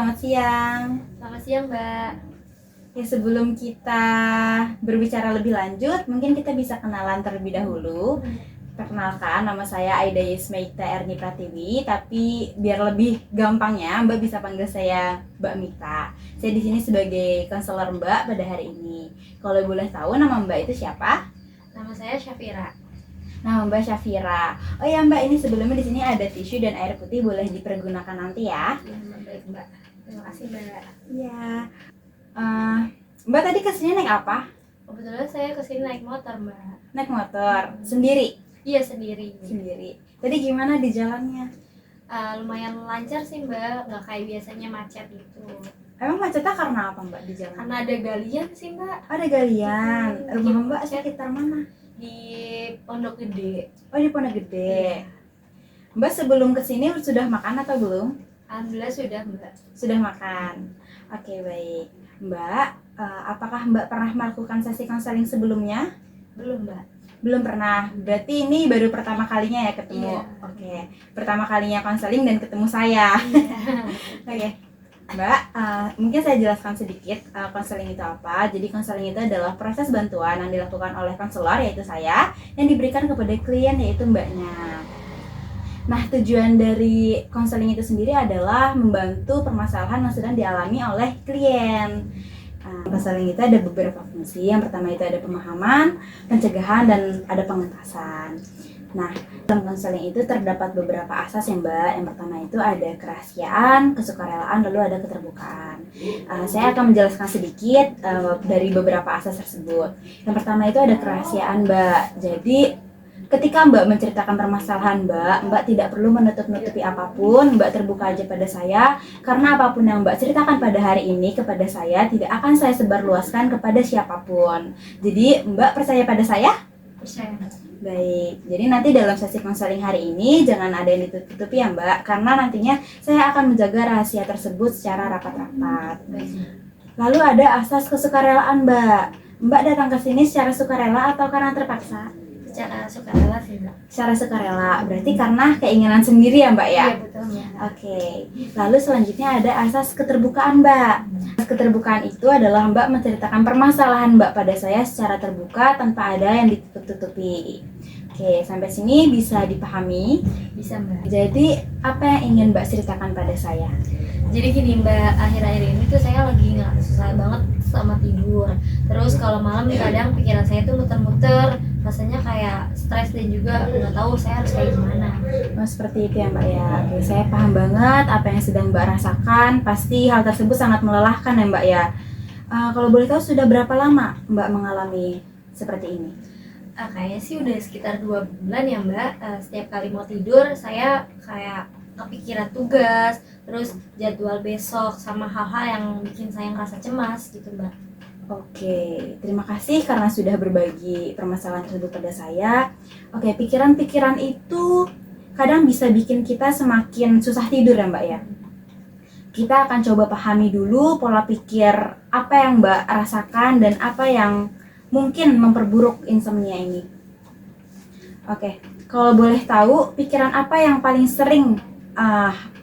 selamat siang. Selamat siang, Mbak. Ya, sebelum kita berbicara lebih lanjut, mungkin kita bisa kenalan terlebih dahulu. Perkenalkan, nama saya Aida Yesmaita Erni Pratiwi, tapi biar lebih gampangnya, Mbak bisa panggil saya Mbak Mita. Saya di sini sebagai konselor Mbak pada hari ini. Kalau boleh tahu nama Mbak itu siapa? Nama saya Syafira. Nama Mbak Syafira. Oh ya Mbak, ini sebelumnya di sini ada tisu dan air putih, boleh dipergunakan nanti ya. Baik, Mbak. Terima kasih, Mbak. Iya. Mbak tadi kesini naik apa? Kebetulan saya kesini naik motor, Mbak. Naik motor sendiri? Iya, sendiri. Sendiri. Tadi gimana di jalannya? Lumayan lancar sih, Mbak. Nggak kayak biasanya macet gitu. Emang macetnya karena apa Mbak di jalan? Karena ada galian sih, Mbak. Ada galian. Rumah Mbak sekitar mana? Di Pondok Gede. Oh, di Pondok Gede. Mbak sebelum kesini sudah makan atau belum? Alhamdulillah sudah, Mbak. Sudah makan. Oke, baik. Mbak, apakah Mbak pernah melakukan sesi konseling sebelumnya? Belum, Mbak. Belum pernah. Berarti ini baru pertama kalinya ya ketemu. Iya. Oke. Pertama kalinya konseling dan ketemu saya. Oke. Mbak, mungkin saya jelaskan sedikit konseling itu apa. Jadi konseling itu adalah proses bantuan yang dilakukan oleh konselor, yaitu saya, yang diberikan kepada klien, yaitu Mbaknya. Nah, tujuan dari konseling itu sendiri adalah membantu permasalahan yang sedang dialami oleh klien. Konseling itu ada beberapa fungsi. Yang pertama itu ada pemahaman, pencegahan, dan ada pengentasan. Nah, dalam konseling itu terdapat beberapa asas ya Mbak. Yang pertama itu ada kerahasiaan, kesukarelaan, lalu ada keterbukaan. Saya akan menjelaskan sedikit dari beberapa asas tersebut. Yang pertama itu ada kerahasiaan Mbak. Jadi ketika Mbak menceritakan permasalahan Mbak tidak perlu menutup-nutupi apapun. Mbak terbuka aja pada saya, karena apapun yang Mbak ceritakan pada hari ini kepada saya tidak akan saya sebarluaskan kepada siapapun. Jadi Mbak percaya pada saya? Percaya. Baik, jadi nanti dalam sesi konseling hari ini jangan ada yang ditutupi ya Mbak, karena nantinya saya akan menjaga rahasia tersebut secara rapat-rapat. Lalu ada asas kesukarelaan Mbak. Mbak datang ke sini secara sukarela atau karena terpaksa? Secara sukarela sih, Mbak. Secara sukarela, berarti karena keinginan sendiri ya Mbak ya? Iya, betul, Mbak. Oke, lalu selanjutnya ada asas keterbukaan Mbak. Asas keterbukaan itu adalah Mbak menceritakan permasalahan Mbak pada saya secara terbuka tanpa ada yang ditutup-tutupi. Oke, sampai sini bisa dipahami? Bisa, Mbak. Jadi, apa yang ingin Mbak ceritakan pada saya? Jadi gini Mbak, akhir-akhir ini tuh saya lagi nggak susah banget sama tidur. Terus kalau malam kadang pikiran saya tuh muter-muter, rasanya kayak stres dan juga nggak tahu saya harus kayak gimana. Oh, seperti itu ya Mbak ya. Oke, saya paham banget apa yang sedang Mbak rasakan. Pasti hal tersebut sangat melelahkan ya Mbak ya. Kalau boleh tahu sudah berapa lama Mbak mengalami seperti ini? Kayaknya sih udah sekitar 2 bulan ya Mbak. Setiap kali mau tidur saya kayak kepikiran tugas, terus jadwal besok, sama hal-hal yang bikin saya ngerasa cemas gitu Mbak. Oke, terima kasih karena sudah berbagi permasalahan tersebut pada saya. Oke, pikiran-pikiran itu kadang bisa bikin kita semakin susah tidur ya Mbak ya. Kita akan coba pahami dulu pola pikir apa yang Mbak rasakan dan apa yang mungkin memperburuk insomnia ini. Oke, kalau boleh tahu pikiran apa yang paling sering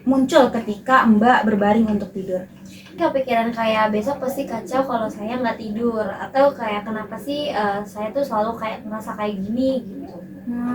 muncul ketika Mbak berbaring untuk tidur? Kepikiran kayak besok pasti kacau kalau saya nggak tidur, atau kayak kenapa sih saya tuh selalu kayak merasa kayak gini gitu.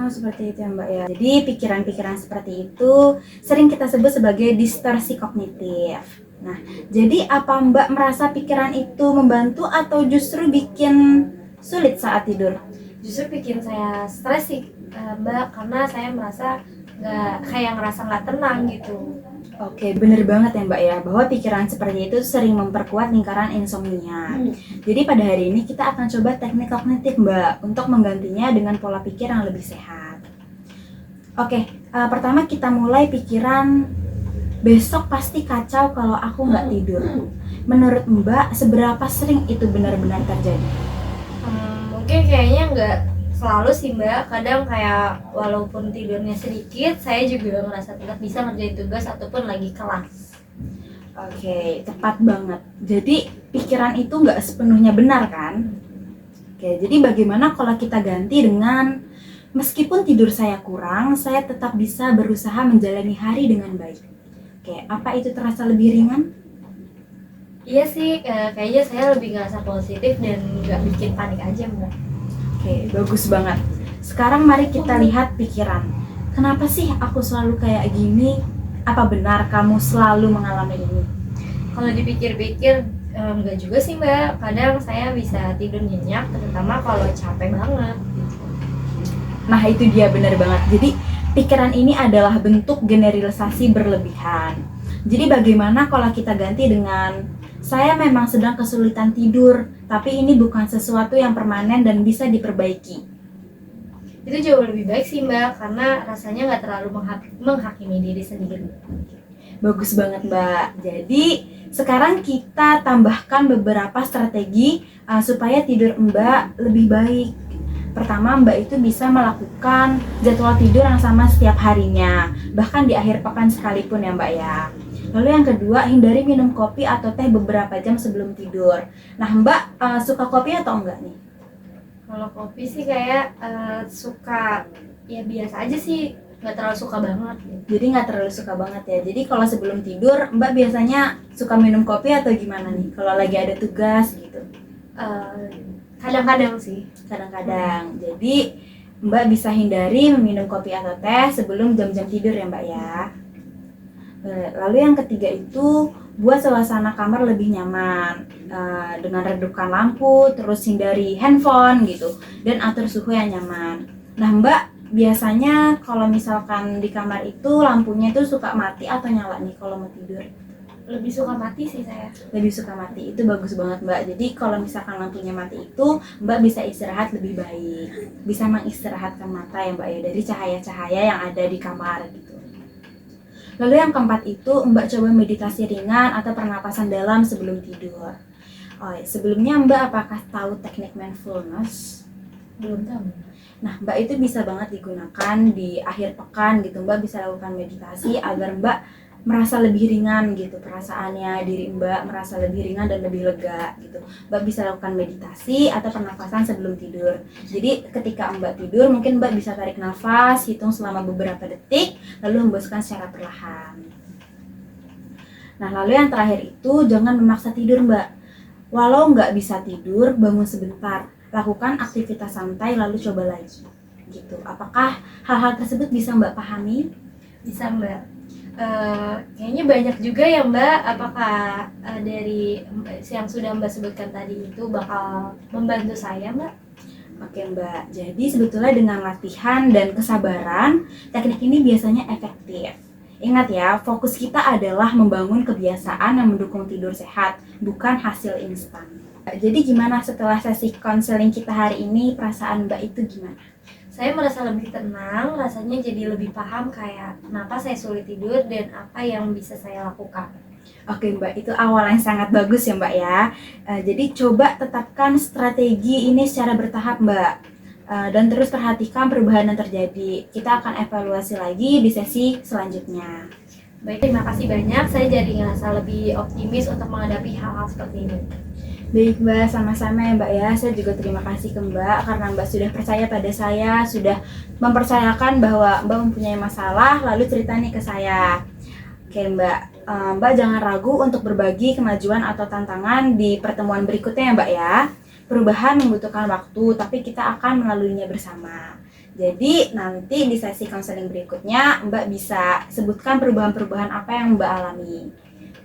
Seperti itu ya Mbak ya. Jadi pikiran-pikiran seperti itu sering kita sebut sebagai distorsi kognitif. Nah, jadi apa Mbak merasa pikiran itu membantu atau justru bikin sulit saat tidur? Justru bikin saya stres sih Mbak, karena saya merasa ngerasa nggak tenang gitu. Oke, bener banget ya Mbak ya, bahwa pikiran seperti itu sering memperkuat lingkaran insomnia. Jadi pada hari ini kita akan coba teknik kognitif Mbak, untuk menggantinya dengan pola pikir yang lebih sehat. Oke, pertama kita mulai pikiran besok pasti kacau kalau aku nggak tidur. Menurut Mbak, seberapa sering itu benar-benar terjadi? Mungkin kayaknya nggak selalu sih Mbak, kadang kayak walaupun tidurnya sedikit, saya juga ngerasa tetap bisa ngerjain tugas ataupun lagi kelas. Oke, tepat banget. Jadi pikiran itu nggak sepenuhnya benar kan? Oke, jadi bagaimana kalau kita ganti dengan meskipun tidur saya kurang, saya tetap bisa berusaha menjalani hari dengan baik. Oke, apa itu terasa lebih ringan? Iya sih, kayaknya saya lebih ngerasa positif dan nggak bikin panik aja Mbak. Oke, bagus banget. Sekarang mari kita lihat pikiran. Kenapa sih aku selalu kayak gini? Apa benar kamu selalu mengalami ini? Kalau dipikir-pikir nggak juga sih Mbak, kadang saya bisa tidur nyenyak terutama kalau capek banget gitu. Nah, itu dia, benar banget. Jadi, pikiran ini adalah bentuk generalisasi berlebihan. Jadi, bagaimana kalau kita ganti dengan saya memang sedang kesulitan tidur, tapi ini bukan sesuatu yang permanen dan bisa diperbaiki. Itu jauh lebih baik sih Mbak, karena rasanya nggak terlalu menghakimi diri sendiri. Bagus banget, Mbak. Jadi, sekarang kita tambahkan beberapa strategi supaya tidur Mbak lebih baik. Pertama, Mbak itu bisa melakukan jadwal tidur yang sama setiap harinya, bahkan di akhir pekan sekalipun ya Mbak ya. Lalu yang kedua, hindari minum kopi atau teh beberapa jam sebelum tidur. Nah, Mbak suka kopi atau enggak nih? Kalau kopi sih kayak suka, ya biasa aja sih, nggak terlalu suka banget gitu. Jadi nggak terlalu suka banget ya. Jadi kalau sebelum tidur, Mbak biasanya suka minum kopi atau gimana nih? Kalau lagi ada tugas gitu? Kadang-kadang sih. Kadang-kadang. Jadi Mbak bisa hindari meminum kopi atau teh sebelum jam-jam tidur ya Mbak ya. Lalu yang ketiga itu buat suasana kamar lebih nyaman dengan redupkan lampu, terus hindari handphone gitu, dan atur suhu yang nyaman. Nah Mbak biasanya kalau misalkan di kamar itu lampunya itu suka mati atau nyala nih kalau mau tidur? Lebih suka mati sih saya. Lebih suka mati, itu bagus banget Mbak. Jadi kalau misalkan lampunya mati itu Mbak bisa istirahat lebih baik, bisa mengistirahatkan mata ya Mbak ya dari cahaya-cahaya yang ada di kamar gitu. Lalu yang keempat itu Mbak coba meditasi ringan atau pernapasan dalam sebelum tidur. Sebelumnya Mbak apakah tahu teknik mindfulness? Belum tahu. Nah Mbak itu bisa banget digunakan di akhir pekan gitu. Mbak bisa lakukan meditasi agar Mbak merasa lebih ringan gitu perasaannya, diri Mbak merasa lebih ringan dan lebih lega gitu. Mbak bisa lakukan meditasi atau pernapasan sebelum tidur. Jadi ketika Mbak tidur mungkin Mbak bisa tarik nafas, hitung selama beberapa detik, lalu hembuskan secara perlahan. Nah lalu yang terakhir itu jangan memaksa tidur Mbak. Walau nggak bisa tidur, bangun sebentar, lakukan aktivitas santai lalu coba lagi gitu. Apakah hal-hal tersebut bisa Mbak pahami? Bisa Mbak. Kayaknya banyak juga ya Mbak. Apakah dari yang sudah Mbak sebutkan tadi itu bakal membantu saya Mbak? Oke Mbak, jadi sebetulnya dengan latihan dan kesabaran, teknik ini biasanya efektif. Ingat ya, fokus kita adalah membangun kebiasaan yang mendukung tidur sehat, bukan hasil instan. Jadi gimana setelah sesi konseling kita hari ini, perasaan Mbak itu gimana? Saya merasa lebih tenang, rasanya jadi lebih paham kayak kenapa saya sulit tidur dan apa yang bisa saya lakukan. Oke Mbak, itu awal yang sangat bagus ya Mbak ya. Jadi coba tetapkan strategi ini secara bertahap Mbak. Dan terus perhatikan perubahan yang terjadi. Kita akan evaluasi lagi di sesi selanjutnya. Baik, terima kasih banyak. Saya jadi ngerasa lebih optimis untuk menghadapi hal-hal seperti ini. Baik Mbak, sama-sama ya Mbak ya. Saya juga terima kasih ke Mbak karena Mbak sudah percaya pada saya, sudah mempercayakan bahwa Mbak mempunyai masalah, lalu cerita nih ke saya. Oke Mbak, Mbak jangan ragu untuk berbagi kemajuan atau tantangan di pertemuan berikutnya ya Mbak ya. Perubahan membutuhkan waktu, tapi kita akan melaluinya bersama. Jadi nanti di sesi konseling berikutnya Mbak bisa sebutkan perubahan-perubahan apa yang Mbak alami.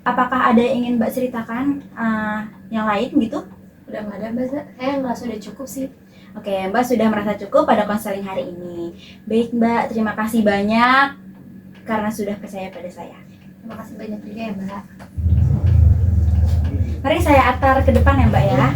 Apakah ada yang ingin Mbak ceritakan yang lain gitu? Udah nggak ada Mbak, saya merasa udah cukup sih. Oke, Mbak sudah merasa cukup pada konseling hari ini. Baik Mbak, terima kasih banyak karena sudah percaya pada saya. Terima kasih banyak juga ya Mbak. Mari saya atar ke depan ya Mbak ya.